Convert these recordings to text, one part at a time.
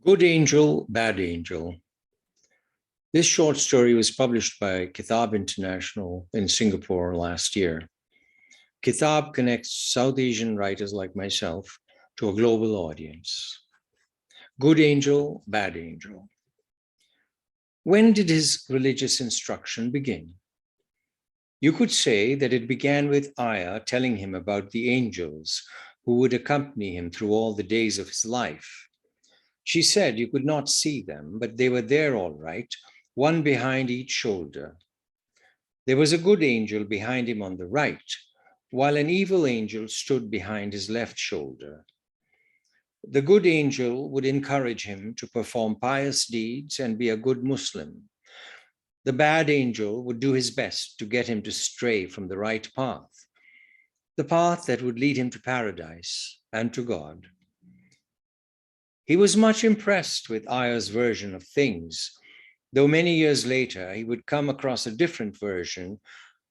Good Angel, Bad Angel. This short story was published by Kitaab International in Singapore last year. Kitaab connects South Asian writers like myself to a global audience. Good Angel, Bad Angel. When did his religious instruction begin? You could say that it began with Aya telling him about the angels who would accompany him through all the days of his life. She said you could not see them, but they were there all right, one behind each shoulder. There was a good angel behind him on the right, while an evil angel stood behind his left shoulder. The good angel would encourage him to perform pious deeds and be a good Muslim. The bad angel would do his best to get him to stray from the right path, the path that would lead him to paradise and to God. He was much impressed with Aya's version of things, though many years later he would come across a different version,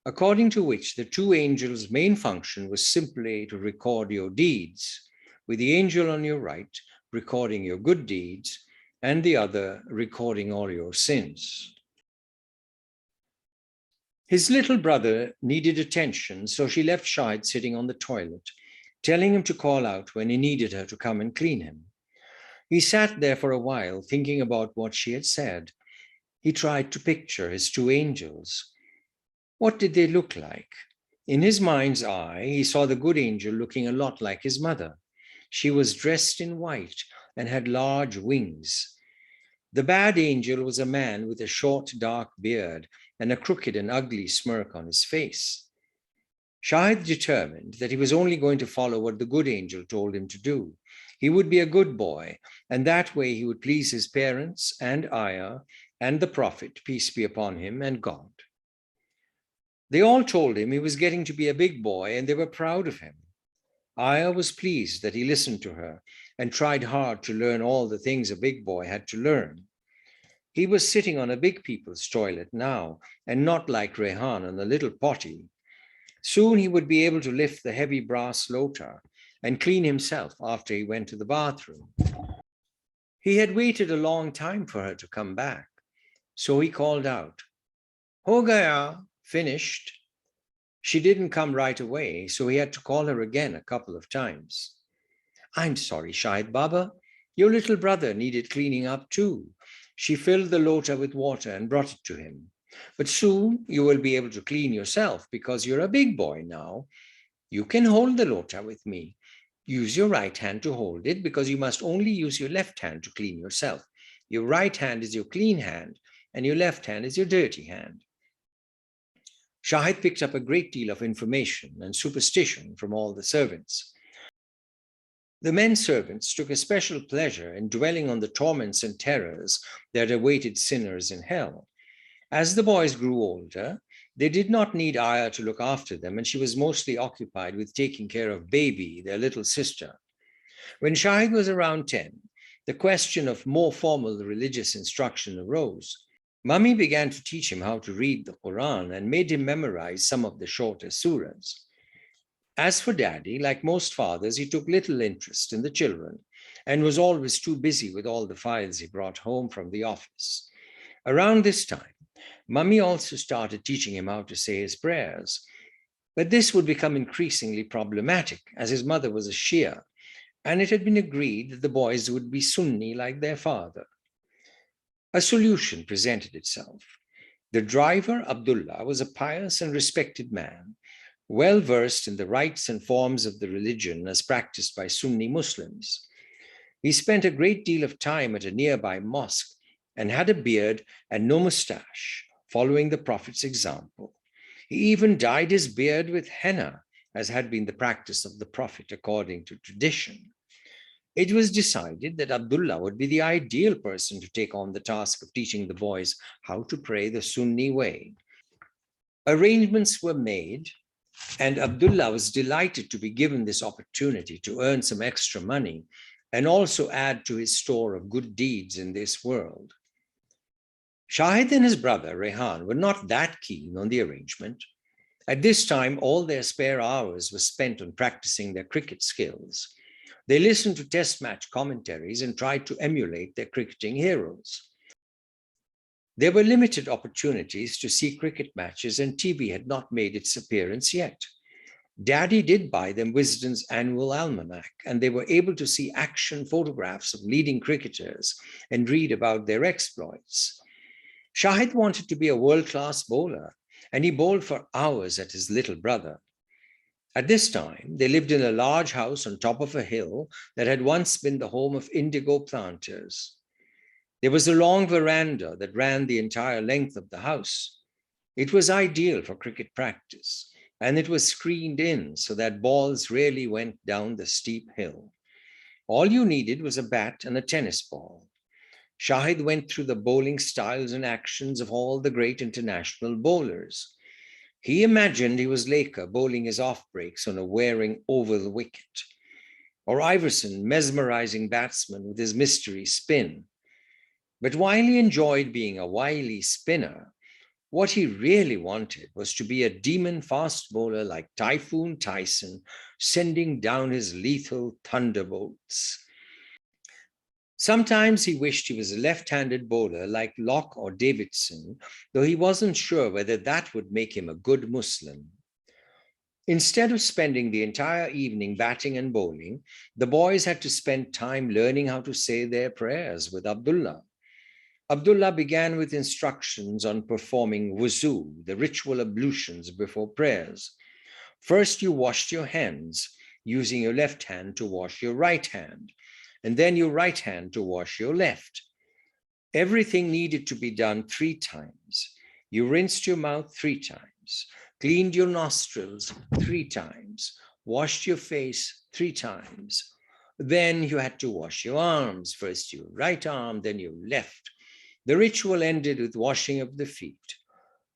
according to which the two angels' main function was simply to record your deeds, with the angel on your right recording your good deeds and the other recording all your sins. His little brother needed attention, so she left Shahid sitting on the toilet, telling him to call out when he needed her to come and clean him. He sat there for a while, thinking about what she had said. He tried to picture his two angels. What did they look like? In his mind's eye, he saw the good angel looking a lot like his mother. She was dressed in white and had large wings. The bad angel was a man with a short, dark beard and a crooked and ugly smirk on his face. Shahid determined that he was only going to follow what the good angel told him to do. He would be a good boy, and that way he would please his parents and Aya and the Prophet, peace be upon him, and God. They all told him he was getting to be a big boy, and they were proud of him. Aya was pleased that he listened to her and tried hard to learn all the things a big boy had to learn. He was sitting on a big people's toilet now, and not like Rehan on a little potty. Soon he would be able to lift the heavy brass lota and clean himself after he went to the bathroom. He had waited a long time for her to come back, so he called out, "Ho gaya," finished. She didn't come right away, so he had to call her again a couple of times. "I'm sorry, Shahid Baba. Your little brother needed cleaning up too." She filled the lota with water and brought it to him. "But soon you will be able to clean yourself because you're a big boy now. You can hold the lota with me. Use your right hand to hold it because you must only use your left hand to clean yourself. Your right hand is your clean hand and your left hand is your dirty hand." Shahid picked up a great deal of information and superstition from all the servants. The men servants took a special pleasure in dwelling on the torments and terrors that awaited sinners in hell. As the boys grew older, they did not need Aya to look after them, and she was mostly occupied with taking care of Baby, their little sister. When Shahid was around 10, the question of more formal religious instruction arose. Mummy began to teach him how to read the Quran and made him memorize some of the shorter surahs. As for Daddy, like most fathers, he took little interest in the children and was always too busy with all the files he brought home from the office. Around this time, Mummy also started teaching him how to say his prayers. But this would become increasingly problematic as his mother was a Shia, and it had been agreed that the boys would be Sunni like their father. A solution presented itself. The driver, Abdullah, was a pious and respected man, well versed in the rites and forms of the religion as practiced by Sunni Muslims. He spent a great deal of time at a nearby mosque and had a beard and no mustache, following the Prophet's example. He even dyed his beard with henna, as had been the practice of the Prophet according to tradition. It was decided that Abdullah would be the ideal person to take on the task of teaching the boys how to pray the Sunni way. Arrangements were made, and Abdullah was delighted to be given this opportunity to earn some extra money and also add to his store of good deeds in this world. Shahid and his brother, Rehan, were not that keen on the arrangement. At this time, all their spare hours were spent on practicing their cricket skills. They listened to test match commentaries and tried to emulate their cricketing heroes. There were limited opportunities to see cricket matches, and TV had not made its appearance yet. Daddy did buy them Wisden's annual almanac, and they were able to see action photographs of leading cricketers and read about their exploits. Shahid wanted to be a world-class bowler, and he bowled for hours at his little brother. At this time, they lived in a large house on top of a hill that had once been the home of indigo planters. There was a long veranda that ran the entire length of the house. It was ideal for cricket practice, and it was screened in so that balls rarely went down the steep hill. All you needed was a bat and a tennis ball. Shahid went through the bowling styles and actions of all the great international bowlers. He imagined he was Laker bowling his off breaks on a wearing oval wicket, or Iverson mesmerizing batsmen with his mystery spin. But while he enjoyed being a wily spinner, what he really wanted was to be a demon fast bowler like Typhoon Tyson, sending down his lethal thunderbolts. Sometimes he wished he was a left-handed bowler like Locke or Davidson, though he wasn't sure whether that would make him a good Muslim. Instead of spending the entire evening batting and bowling, the boys had to spend time learning how to say their prayers with Abdullah. Abdullah began with instructions on performing wuzu, the ritual ablutions before prayers. First, you washed your hands, using your left hand to wash your right hand, and then your right hand to wash your left. Everything needed to be done 3 times. You rinsed your mouth 3 times, cleaned your nostrils 3 times, washed your face 3 times. Then you had to wash your arms, first your right arm, then your left. The ritual ended with washing of the feet.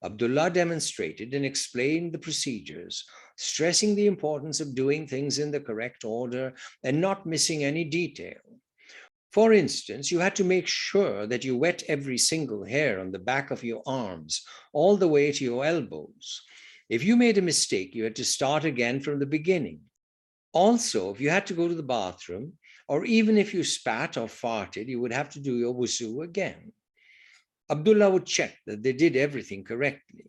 Abdullah demonstrated and explained the procedures, stressing the importance of doing things in the correct order and not missing any detail. For instance, you had to make sure that you wet every single hair on the back of your arms, all the way to your elbows. If you made a mistake, you had to start again from the beginning. Also, if you had to go to the bathroom, or even if you spat or farted, you would have to do your wuzu again. Abdullah would check that they did everything correctly.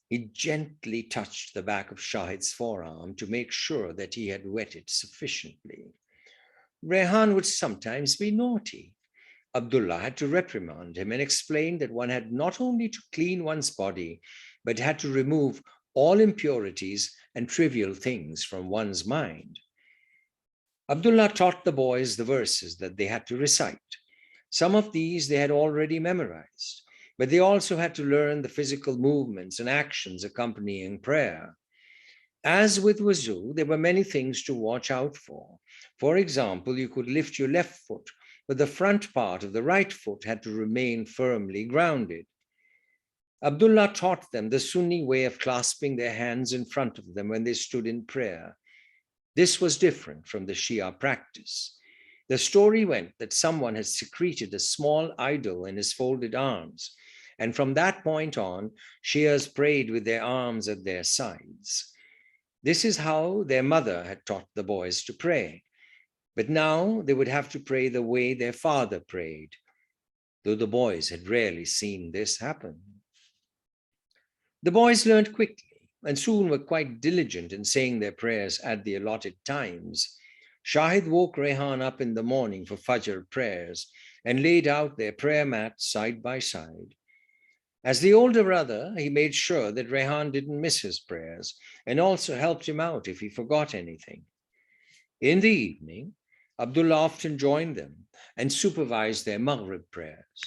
He gently touched the back of Shahid's forearm to make sure that he had wet it sufficiently. Rehan would sometimes be naughty. Abdullah had to reprimand him and explain that one had not only to clean one's body, but had to remove all impurities and trivial things from one's mind. Abdullah taught the boys the verses that they had to recite. Some of these they had already memorized, but they also had to learn the physical movements and actions accompanying prayer. As with wuzu, there were many things to watch out for. For example, you could lift your left foot, but the front part of the right foot had to remain firmly grounded. Abdullah taught them the Sunni way of clasping their hands in front of them when they stood in prayer. This was different from the Shia practice. The story went that someone had secreted a small idol in his folded arms, and from that point on, Shias prayed with their arms at their sides. This is how their mother had taught the boys to pray. But now they would have to pray the way their father prayed, though the boys had rarely seen this happen. The boys learned quickly and soon were quite diligent in saying their prayers at the allotted times. Shahid woke Rehan up in the morning for Fajr prayers and laid out their prayer mats side by side. As the older brother, he made sure that Rehan didn't miss his prayers and also helped him out if he forgot anything. In the evening, Abdullah often joined them and supervised their Maghrib prayers.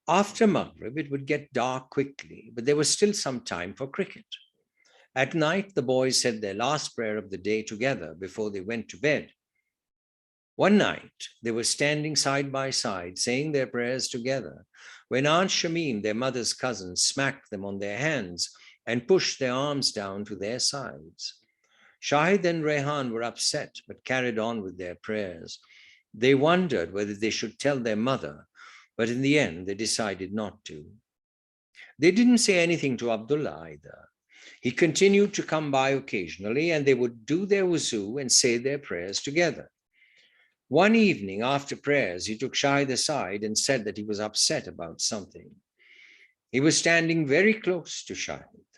After Maghrib, it would get dark quickly, but there was still some time for cricket. At night, the boys said their last prayer of the day together before they went to bed. One night, they were standing side by side, saying their prayers together, when Aunt Shamim, their mother's cousin, smacked them on their hands and pushed their arms down to their sides. Shahid and Rehan were upset, but carried on with their prayers. They wondered whether they should tell their mother, but in the end, they decided not to. They didn't say anything to Abdullah either. He continued to come by occasionally, and they would do their wuzu and say their prayers together. One evening after prayers, he took Shahid aside and said that he was upset about something. He was standing very close to Shahid,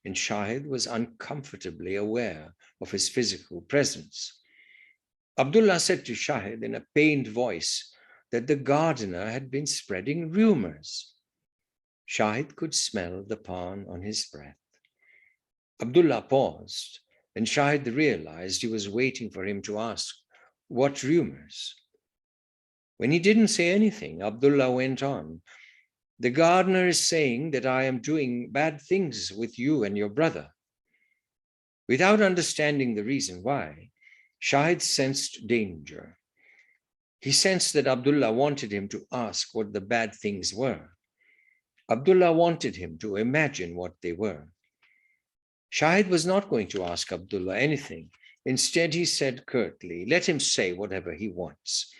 and Shahid was uncomfortably aware of his physical presence. Abdullah said to Shahid in a pained voice that the gardener had been spreading rumors. Shahid could smell the pan on his breath. Abdullah paused, and Shahid realized he was waiting for him to ask, "What rumors?" When he didn't say anything, Abdullah went on, "The gardener is saying that I am doing bad things with you and your brother." Without understanding the reason why, Shahid sensed danger. He sensed that Abdullah wanted him to ask what the bad things were. Abdullah wanted him to imagine what they were. Shahid was not going to ask Abdullah anything. Instead, he said curtly, "Let him say whatever he wants."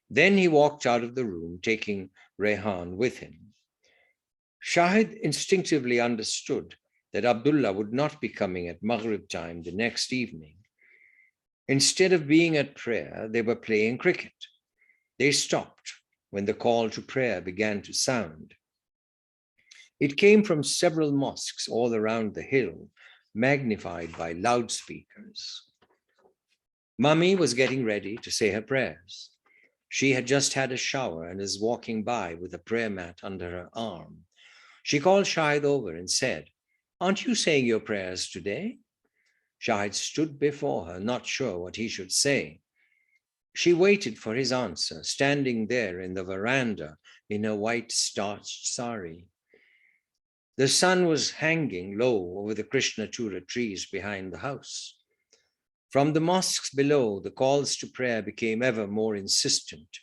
Then he walked out of the room, taking Rehan with him. Shahid instinctively understood that Abdullah would not be coming at Maghrib time the next evening. Instead of being at prayer, they were playing cricket. They stopped when the call to prayer began to sound. It came from several mosques all around the hill, magnified by loudspeakers. Mummy was getting ready to say her prayers. She had just had a shower and is walking by with a prayer mat under her arm. She called Shahid over and said, "Aren't you saying your prayers today?" Shahid stood before her, not sure what he should say. She waited for his answer, standing there in the veranda in her white starched sari. The sun was hanging low over the Krishnachura trees behind the house. From the mosques below, the calls to prayer became ever more insistent,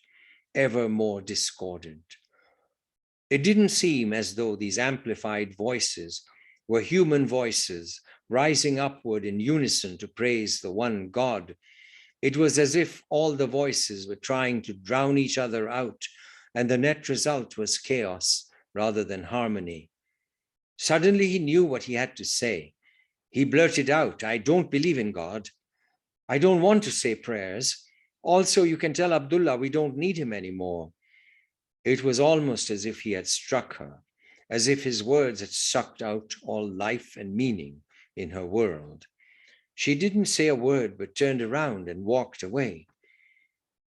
ever more discordant. It didn't seem as though these amplified voices were human voices rising upward in unison to praise the one God. It was as if all the voices were trying to drown each other out, and the net result was chaos rather than harmony. Suddenly he knew what he had to say. He blurted out, "I don't believe in God. I don't want to say prayers. Also, you can tell Abdullah we don't need him anymore." It was almost as if he had struck her, as if his words had sucked out all life and meaning in her world. She didn't say a word, but turned around and walked away.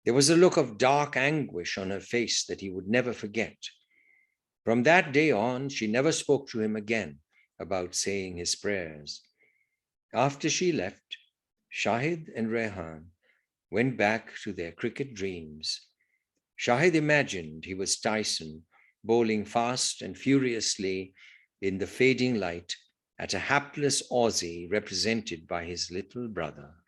There was a look of dark anguish on her face that he would never forget. From that day on, she never spoke to him again about saying his prayers. After she left, Shahid and Rehan went back to their cricket dreams. Shahid imagined he was Tyson, bowling fast and furiously in the fading light at a hapless Aussie represented by his little brother.